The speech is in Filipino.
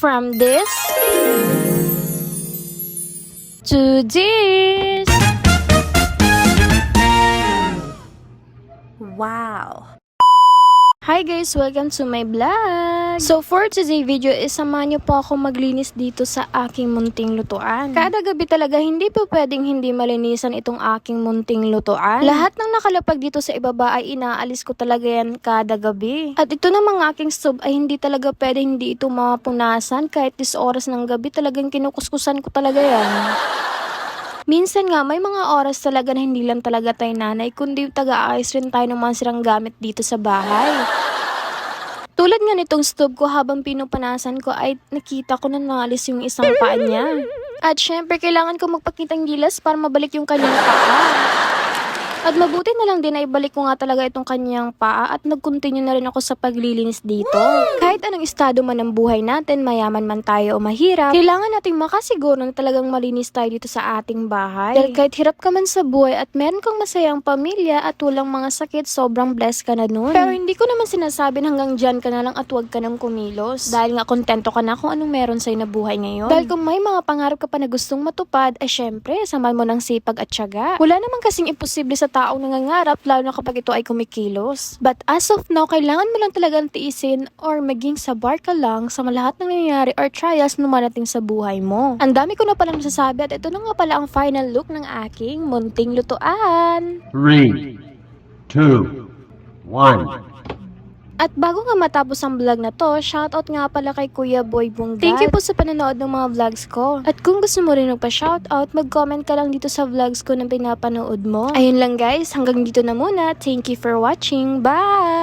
from this to this. Wow. Hi guys! Welcome to my vlog! So for today's video is samahan niyo po ako maglinis dito sa aking munting lutuan. Kada gabi talaga hindi po pwedeng hindi malinisan itong aking munting lutuan. Lahat ng nakalapag dito sa ibaba ay inaalis ko talaga yan kada gabi. At ito namang aking stove ay hindi talaga pwedeng hindi ito mapunasan. Kahit 10 oras ng gabi talagang kinukuskusan ko talaga yan. Minsan nga, may mga oras talaga na hindi lang talaga tayo nanay, kundi taga-ayos rin tayo ng mga sirang gamit dito sa bahay. Tulad nga nitong stove ko, habang pinupanasan ko ay nakita ko na nangalis yung isang paa niya. At syempre, kailangan ko magpakitang gilas para mabalik yung kanyang paa. At mabuti na lang din ay balik ko nga talaga itong kanyang paa at nag-continue na rin ako sa paglilinis dito. Kahit anong estado man ng buhay natin, mayaman man tayo o mahirap, kailangan nating makasiguro na talagang malinis tayo dito sa ating bahay. Dahil kahit hirap ka man sa buhay at meron kang masayang pamilya at walang mga sakit, sobrang blessed ka na nun. Pero hindi ko naman sinasabi hanggang dyan ka na lang at huwag ka nang kumilos. Dahil nga kontento ka na kung anong meron sa'yo na buhay ngayon. Dahil kung may mga pangarap ka pa na gustong matupad, ay syempre, samahan mo ng sipag at tiyaga. Wala naman kasing imposible sa taong nangangarap, lalo na kapag ito ay kumikilos. But as of now, kailangan mo lang talagang tiisin or maging sabar ka lang sa lahat ng nangyayari or trials na marating sa buhay mo. Ang dami ko na pala nasasabi at ito na nga pala ang final look ng aking munting lutuan. 3, 2, 1. At bago nga matapos ang vlog na to, shoutout nga pala kay Kuya Boy Bungat. Thank you po sa panonood ng mga vlogs ko. At kung gusto mo rin magpa-shoutout, mag-comment ka lang dito sa vlogs ko na pinapanood mo. Ayun lang guys, hanggang dito na muna. Thank you for watching. Bye!